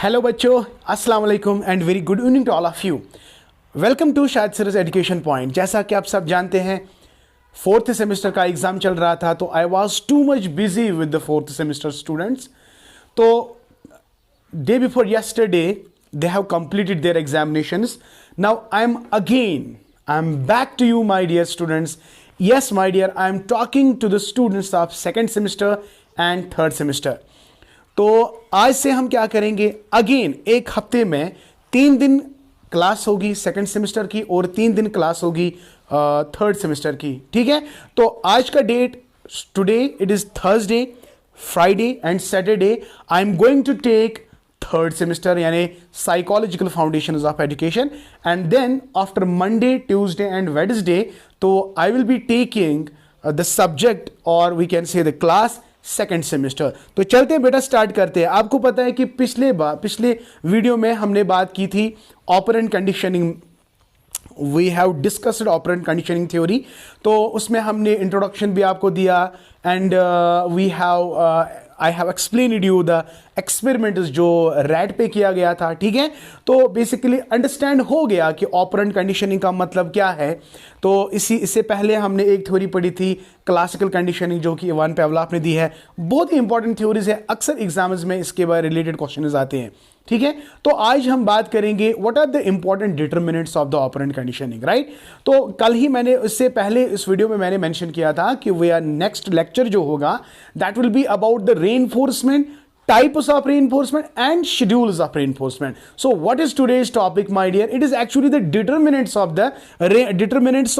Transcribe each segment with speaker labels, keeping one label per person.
Speaker 1: Hello बच्चों, अस्सलाम वालेकुम and very good evening to all of you. Welcome to Shahid Siraj education point. जैसा कि आप सब जानते हैं, फोर्थ सेमेस्टर का एग्ज़ाम चल रहा था, तो I was too much busy with the fourth semester students. तो day before yesterday they have completed their examinations. Now I am back to you, my dear students. Yes, my dear, I am talking to the students of second semester and third semester. तो आज से हम क्या करेंगे, again एक हफ्ते में 3 दिन क्लास होगी सेकंड सेमेस्टर की और 3 दिन क्लास होगी थर्ड सेमेस्टर की। ठीक है, तो आज का date today it is Thursday, Friday and Saturday I am going to take third semester यानी psychological foundations of education, and then after Monday, Tuesday and Wednesday तो I will be taking the subject और we can say the class second semester. तो चलते हैं बेटा, start करते हैं। आपको पता है कि पिछले वीडियो में हमने बात की थी operant conditioning. We have discussed operant conditioning theory. तो उसमें हमने इंट्रोडक्शन भी आपको दिया and I have explained you the experiment जो रैट पे किया गया था। ठीक है, तो बेसिकली अंडरस्टैंड हो गया कि ऑपरेंट कंडीशनिंग का मतलब क्या है। तो इससे पहले हमने एक थ्योरी पढ़ी थी क्लासिकल कंडीशनिंग, जो कि इवान पेवलॉफ ने दी है। बहुत ही इंपॉर्टेंट थ्योरीज है, अक्सर एग्जाम्स में इसके बारे रिलेटेड क्वेश्चन आते हैं। ठीक है, तो आज हम बात करेंगे what are the important determinants of the operant conditioning, right. तो कल ही मैंने इससे पहले इस वीडियो में मैंने मेंशन किया था कि वी आर नेक्स्ट लेक्चर जो होगा that will be about the reinforcement, types of reinforcement and schedules of reinforcement. So what is today's topic, my dear? It is actually the determinants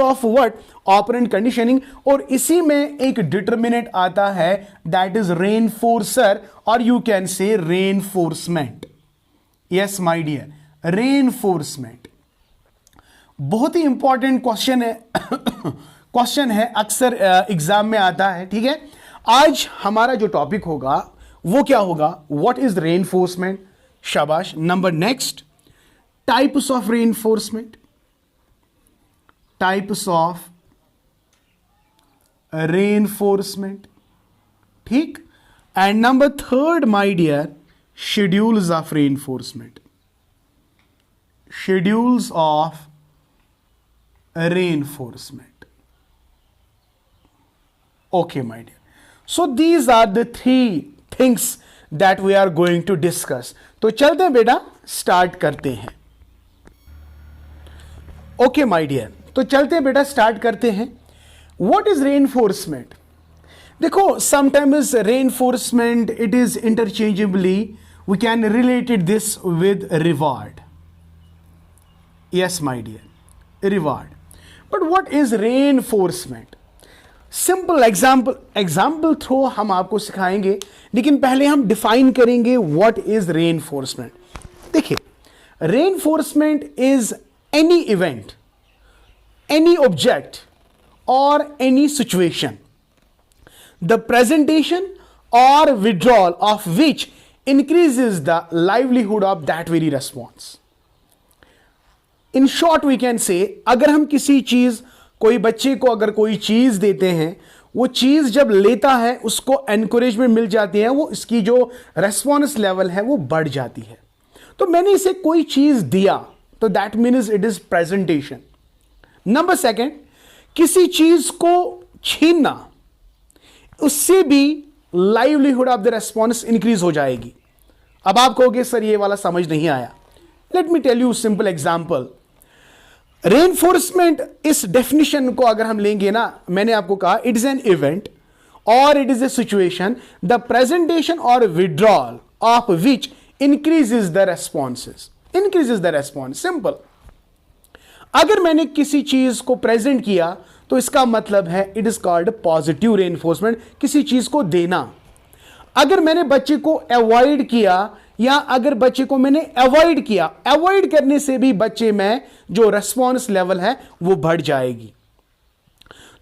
Speaker 1: of what? Operant conditioning. और इसी में एक determinant आता है that is reinforcer or you can say reinforcement. Yes, my dear, reinforcement बहुत ही important question है question है, अक्सर एग्जाम में आता है। ठीक है, आज हमारा जो टॉपिक होगा वो क्या होगा, व्हाट इज रेनफोर्समेंट। शाबाश। Number next, types of reinforcement, types of reinforcement. ठीक, and number third my dear, schedules of reinforcement, schedules of reinforcement. Okay my dear, so these are the 3 things that we are going to discuss. तो चलते हैं बेटा, start करते हैं। Okay my dear, तो चलते हैं बेटा, स्टार्ट करते हैं। What is reinforcement? देखो, sometimes reinforcement it is interchangeably we can related this with reward. Yes my dear, reward. But what is reinforcement? Simple example through हम आपको सिखाएंगे, लेकिन पहले हम डिफाइन करेंगे व्हाट इज रेनफोर्समेंट। देखिए, reinforcement is any event, any object और any situation the presentation और withdrawal of which increases the livelihood of that very response. In short we can say, अगर हम किसी चीज, कोई बच्चे को अगर कोई चीज देते हैं, वो चीज जब लेता है उसको एनकरेजमेंट मिल जाती है, वो इसकी जो रेस्पॉन्स लेवल है वो बढ़ जाती है। तो मैंने इसे कोई चीज दिया तो that means it is presentation. Number second, किसी चीज को छीनना, उससे भी livelihood of the response increase हो जाएगी। अब आप कहोगे सर ये वाला समझ नहीं आया। Let me tell you simple example. Reinforcement, इस डेफिनेशन को अगर हम लेंगे ना, मैंने आपको कहा इट इज एन इवेंट और it is a situation the presentation और withdrawal of which increases the responses, increases the response. Simple, अगर मैंने किसी चीज को प्रेजेंट किया तो इसका मतलब है it is called positive reinforcement, किसी चीज को देना। अगर मैंने बच्चे को अवॉइड किया या अगर बच्चे को मैंने अवॉइड किया, अवॉइड करने से भी बच्चे में जो रेस्पॉन्स लेवल है वो बढ़ जाएगी।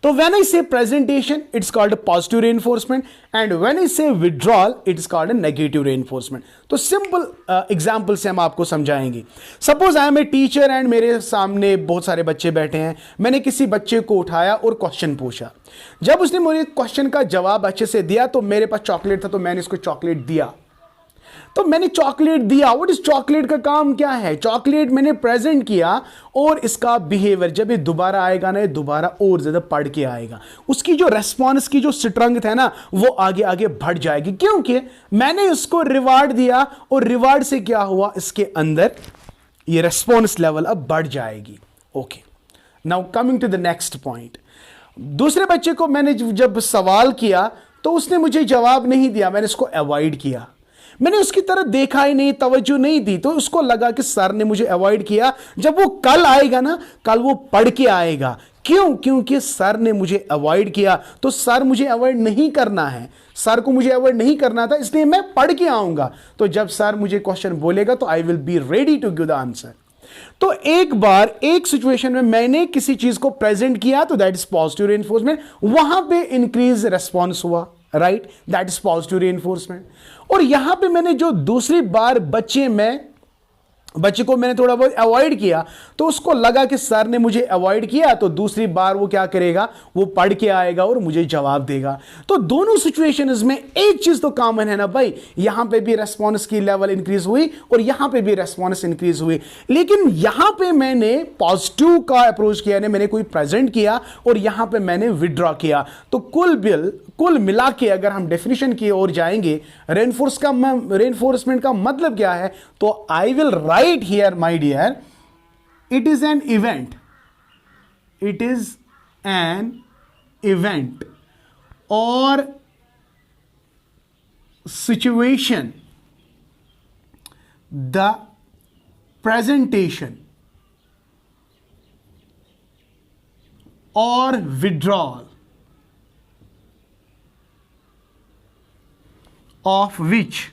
Speaker 1: तो when I say presentation it's called positive reinforcement and when I say withdrawal it's called negative reinforcement. तो सिंपल एग्जांपल से हम आपको समझाएंगे। Suppose I am a teacher and मेरे सामने बहुत सारे बच्चे बैठे हैं। मैंने किसी बच्चे को उठाया और क्वेश्चन पूछा। जब उसने मुझे क्वेश्चन का जवाब अच्छे से दिया तो मेरे पास चॉकलेट था तो मैंने इसको चॉकलेट दिया। तो मैंने चॉकलेट दिया। व्हाट इज चॉकलेट का काम क्या है? चॉकलेट मैंने प्रेजेंट किया और इसका बिहेवियर जब ये दोबारा आएगा ना, ये दोबारा और ज्यादा पढ़ के आएगा, उसकी जो रेस्पॉन्स की जो स्ट्रेंथ है ना वो आगे आगे बढ़ जाएगी, क्योंकि मैंने उसको रिवार्ड दिया और रिवार्ड से क्या हुआ, इसके अंदर ये रेस्पॉन्स लेवल अब बढ़ जाएगी। Okay, now coming to the next point. दूसरे बच्चे को मैंने जब सवाल किया तो उसने मुझे जवाब नहीं दिया, मैंने इसको अवॉइड किया, मैंने उसकी तरफ देखा ही नहीं, तवज्जो नहीं दी, तो उसको लगा कि सर ने मुझे अवॉइड किया। जब वो कल आएगा ना, कल वो पढ़ के आएगा। क्यों? क्योंकि सर ने मुझे अवॉइड किया, तो सर मुझे अवॉइड नहीं करना है, सर को मुझे अवॉइड नहीं करना था, इसलिए मैं पढ़ के आऊंगा। तो जब सर मुझे क्वेश्चन बोलेगा तो I will be ready to give the answer. तो एक बार एक सिचुएशन में मैंने किसी चीज को प्रेजेंट किया तो दैट इज पॉजिटिव रेनफोर्समेंट, वहां पे इंक्रीज रेस्पॉन्स हुआ, right, that is positive reinforcement. और यहां पे मैंने जो दूसरी बार बच्चे को मैंने थोड़ा बहुत अवॉइड किया, तो उसको लगा कि सर ने मुझे अवॉइड किया, तो दूसरी बार वो क्या करेगा, वो पढ़ के आएगा और मुझे जवाब देगा। तो दोनों सिचुएशंस में एक चीज तो कॉमन है ना भाई, यहां पे भी रेस्पॉन्स की लेवल इंक्रीज हुई और यहां पे भी रेस्पॉन्स इंक्रीज हुई, लेकिन यहां पे मैंने पॉजिटिव का अप्रोच किया, मैंने कोई प्रेजेंट किया और यहां पे मैंने विड्रॉ किया। तो कुल मिला के अगर हम डेफिनेशन की ओर जाएंगे, रेनफोर्समेंट का मतलब क्या है, तो I will write here my dear, it is an event, it is an event or situation, the presentation or withdrawal of which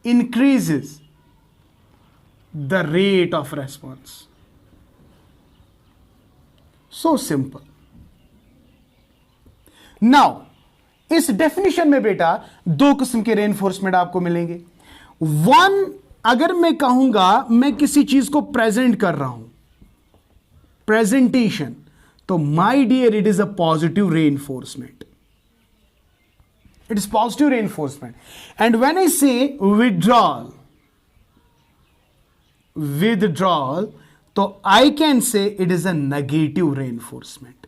Speaker 1: increases the rate of response. So simple. Now, इस definition में बेटा दो किस्म के reinforcement आपको मिलेंगे। One, अगर मैं कहूंगा मैं किसी चीज को प्रेजेंट कर रहा हूं, प्रेजेंटेशन, तो my dear it is a positive reinforcement. It is positive reinforcement. And when I say withdrawal, तो I can say it is a negative reinforcement.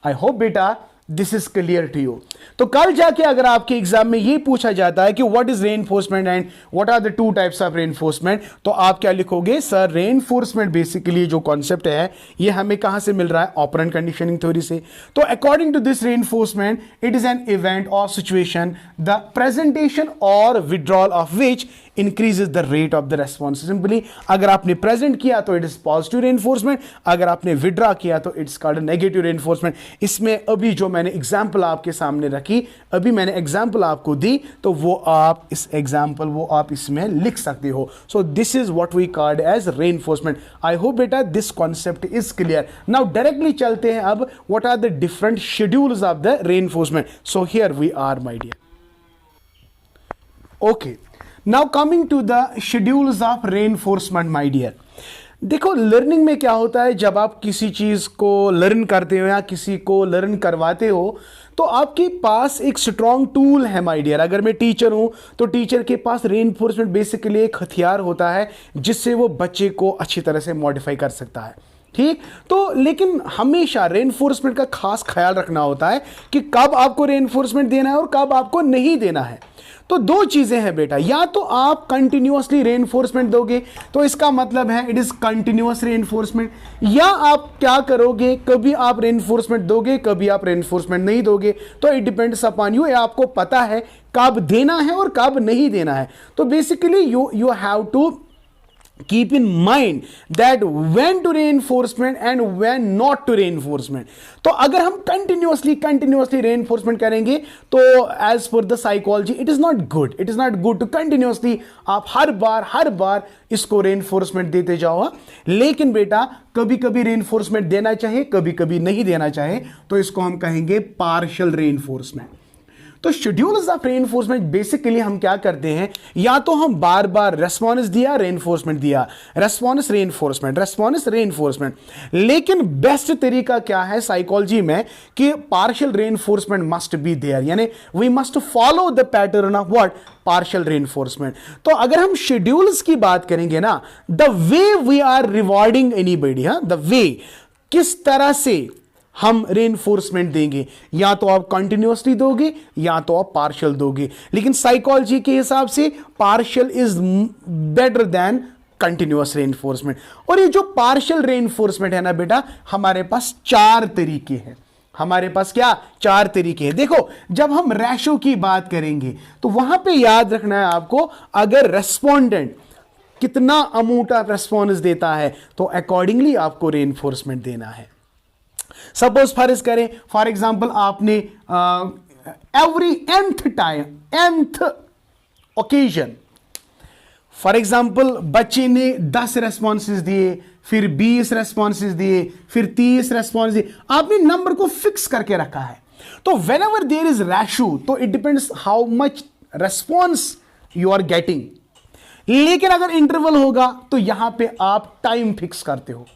Speaker 1: I hope बेटा this is clear to you. तो कल जाके अगर आपके exam में ये पूछा जाता है कि what is reinforcement and what are the two types of reinforcement, तो आप क्या लिखोगे, सर रेनफोर्समेंट बेसिकली जो कॉन्सेप्ट है ये हमें कहां से मिल रहा है, ऑपरेंट कंडीशनिंग थ्योरी से. तो according to this reinforcement it is an event और सिचुएशन द प्रेजेंटेशन और withdrawal of which increases the rate of the response. Simply अगर आपने प्रेजेंट किया तो इट इज पॉजिटिव रेनफोर्समेंट, अगर आपने विड्रॉ किया तो इट्स कॉल्ड नेगेटिव रेनफोर्समेंट. इसमें अभी जो मैंने एग्जांपल आपके सामने रखी, अभी मैंने एग्जांपल आपको दी, तो वो आप इस एग्जांपल वो आप इसमें लिख सकते हो. So this is what we called as reinforcement. I hope बेटा this concept is clear. Now directly चलते हैं अब what are the different schedules of the reinforcement. So here we are my dear. Okay, now coming to the schedules of reinforcement my dear. देखो learning में क्या होता है, जब आप किसी चीज को लर्न करते हो या किसी को लर्न करवाते हो तो आपके पास एक स्ट्रॉन्ग टूल है माय डियर. अगर मैं टीचर हूं तो टीचर के पास रेनफोर्समेंट बेसिकली एक हथियार होता है जिससे वो बच्चे को अच्छी तरह से मॉडिफाई कर सकता है. ठीक, तो लेकिन हमेशा रेनफोर्समेंट का खास ख्याल रखना होता है कि कब आपको रेनफोर्समेंट देना है और कब आपको नहीं देना है. तो दो चीजें हैं बेटा, या तो आप कंटिन्यूअसली रेनफोर्समेंट दोगे तो इसका मतलब है इट इज कंटिन्यूअस रेनफोर्समेंट, या आप क्या करोगे, कभी आप रेनफोर्समेंट दोगे कभी आप रेनफोर्समेंट नहीं दोगे. तो इट डिपेंड्स अपॉन यू, आपको पता है कब देना है और कब नहीं देना है. तो basically you have to keep in mind that when to reinforcement and when not to reinforcement. तो अगर हम continuously reinforcement करेंगे तो as per the psychology it is not good to continuously आप हर बार इसको reinforcement देते जाओ. लेकिन बेटा कभी कभी reinforcement देना चाहिए, कभी कभी नहीं देना चाहिए, तो इसको हम कहेंगे partial reinforcement. तो शेड्यूल्स ऑफ रेनफोर्समेंट बेसिकली हम क्या करते हैं, या तो हम बार बार रेस्पॉन्स दिया, रेनफोर्समेंट दिया, रेस्पॉन्स रेनफोर्समेंट, रेस्पॉन्स रेनफोर्समेंट। लेकिन बेस्ट तरीका क्या है साइकोलॉजी में कि partial reinforcement must be there, यानी we must follow the pattern of what, partial reinforcement. तो अगर हम शेड्यूल्स की बात करेंगे ना, the way we are rewarding anybody, the way, किस तरह से हम रेनफोर्समेंट देंगे, या तो आप कंटिन्यूअसली दोगे या तो आप पार्शियल दोगे। लेकिन साइकोलॉजी के हिसाब से partial is better than continuous reinforcement. और ये जो पार्शियल रेनफोर्समेंट है ना बेटा, हमारे पास 4 तरीके हैं। हमारे पास क्या 4 तरीके हैं। देखो, जब हम रेशो की बात करेंगे तो वहां पे याद रखना है आपको, अगर रेस्पोंडेंट कितना अमाउंट ऑफ रेस्पॉन्स देता है तो अकॉर्डिंगली आपको रेनफोर्समेंट देना है। सपोज फर्ज करें, फॉर एग्जांपल आपने every nth time, nth occasion, for example बच्चे ने 10 रेस्पॉन्सेज दिए, फिर 20 रेस्पॉन्सेज दिए, फिर 30 रेस्पॉन्स दिए, आपने नंबर को फिक्स करके रखा है। तो whenever there is ratio, तो it depends how much response you are getting. लेकिन अगर इंटरवल होगा तो यहां पे आप टाइम फिक्स करते हो।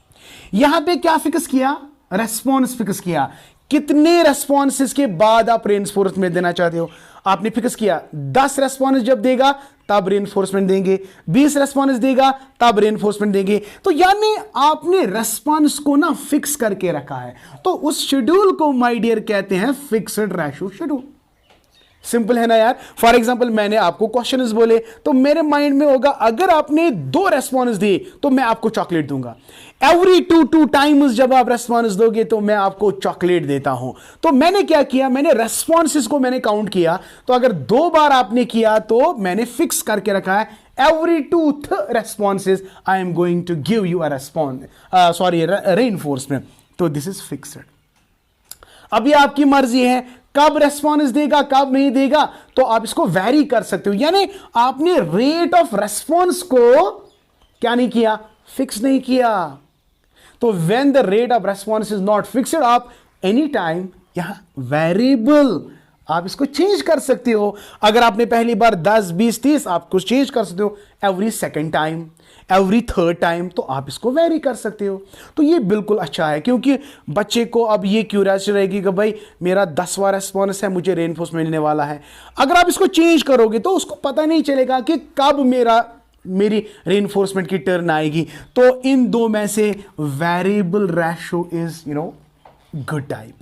Speaker 1: यहां पे क्या फिक्स किया, रेस्पॉन्स फिक्स किया, कितने रेस्पॉन्सेस के बाद आप रेनफोर्समेंट देना चाहते हो। आपने फिक्स किया 10 रेस्पॉन्स जब देगा तब रेनफोर्समेंट देंगे, 20 रेस्पॉन्स देगा तब रेनफोर्समेंट देंगे। तो यानी आपने रेस्पॉन्स को ना फिक्स करके रखा है। तो उस शेड्यूल को माय डियर कहते हैं फिक्स्ड रेशो शेड्यूल। सिंपल है ना यार। फॉर एग्जांपल मैंने आपको क्वेश्चंस बोले तो मेरे माइंड में होगा, अगर आपने 2 रेस्पॉन्स दिए तो मैं आपको चॉकलेट दूंगा। एवरी 2 टाइम्स जब आप रेस्पॉन्स दोगे तो मैं आपको चॉकलेट देता हूं। तो मैंने क्या किया, मैंने रेस्पॉन्सेस को मैंने काउंट किया। तो अगर 2 बार आपने किया तो मैंने फिक्स करके रखा है, every 2th responses I am going to give you a response, reinforcement. तो दिस इज फिक्स्ड। अब ये आपकी मर्जी है कब रेस्पॉन्स देगा कब नहीं देगा, तो आप इसको वैरी कर सकते हो। यानी आपने रेट ऑफ रेस्पॉन्स को क्या नहीं किया, फिक्स नहीं किया। तो when the rate of response is not fixed, आप एनी टाइम यहां वेरिएबल आप इसको चेंज कर सकते हो। अगर आपने पहली बार 10, 20, 30, आप कुछ चेंज कर सकते हो every second time, every third time, तो आप इसको वेरी कर सकते हो। तो ये बिल्कुल अच्छा है, क्योंकि बच्चे को अब ये क्यूरियोसिटी रहेगी कि भाई मेरा 10वां रेस्पॉन्स है, मुझे रेनफोर्समेंट मिलने वाला है। अगर आप इसको चेंज करोगे तो उसको पता नहीं चलेगा कि कब मेरी रेनफोर्समेंट की टर्न आएगी। तो इन 2 में से variable ratio is good type.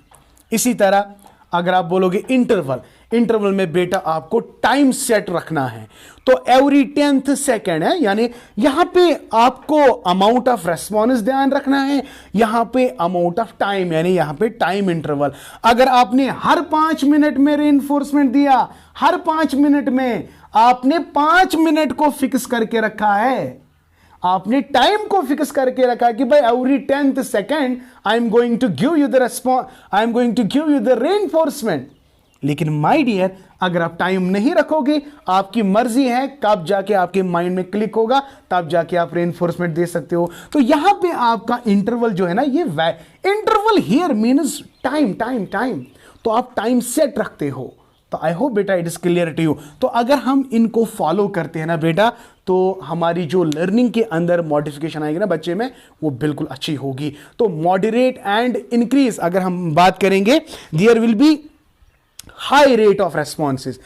Speaker 1: इसी तरह अगर आप बोलोगे इंटरवल में बेटा आपको टाइम सेट रखना है, तो एवरी 10th सेकेंड है, यानी यहां पे आपको अमाउंट ऑफ रेस्पॉन्स ध्यान रखना है, यहां पे अमाउंट ऑफ टाइम, यानी यहां पे टाइम इंटरवल। अगर आपने हर 5 मिनट में रेनफोर्समेंट दिया, हर 5 मिनट में आपने 5 मिनट को फिक्स करके रखा है, आपने टाइम को फिक्स करके रखा है कि भाई every 10th second I am going to give you the response, I am going to give you the reinforcement. लेकिन माय डियर, अगर आप टाइम नहीं रखोगे, आपकी मर्जी है, कब जाके आपके माइंड में क्लिक होगा तब जाके आप रेनफोर्समेंट दे सकते हो। तो यहां पे आपका इंटरवल जो है ना, ये इंटरवल हियर मीन्स टाइम। तो आप टाइम सेट रखते हो। तो आई होप बेटा it is clear to you. तो अगर हम इनको फॉलो करते हैं ना बेटा, तो हमारी जो लर्निंग के अंदर मॉडिफिकेशन आएगी ना बच्चे में, वो बिल्कुल अच्छी होगी। तो मॉडरेट एंड इंक्रीज अगर हम बात करेंगे, there will be high rate of responses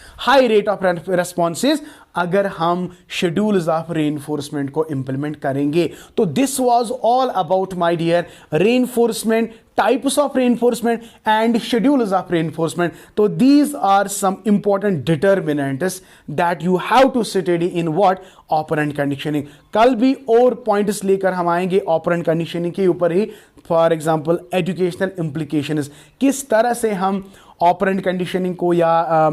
Speaker 1: अगर हम शेड्यूल्स ऑफ रेनफोर्समेंट को इंप्लीमेंट करेंगे। तो this was all about my dear reinforcement, types of reinforcement and schedules of reinforcement. So these are some important determinants that you have to study in what operant conditioning. कल भी और points लेकर हम आएंगे operant conditioning के ऊपर ही। For example educational implications, किस तरह से हम ऑपरेंट कंडीशनिंग को या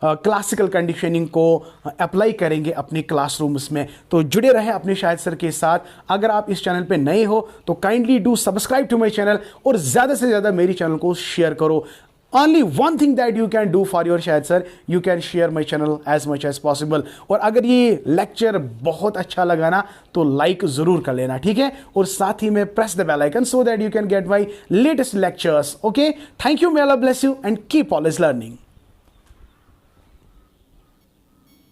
Speaker 1: क्लासिकल कंडीशनिंग को अप्लाई करेंगे अपने क्लासरूम्स में। तो जुड़े रहे अपने शाहिद सर के साथ। अगर आप इस चैनल पे नए हो तो kindly do subscribe to my channel और ज़्यादा से ज़्यादा मेरी चैनल को शेयर करो। Only one thing that you can do for your Shahid sir, you can share my channel as much as possible. और अगर ये लेक्चर बहुत अच्छा लगा ना तो लाइक ज़रूर कर लेना, ठीक है। और साथ ही में press the bell icon so that you can get my latest lectures. Okay, thank you, may Allah bless you and keep always learning.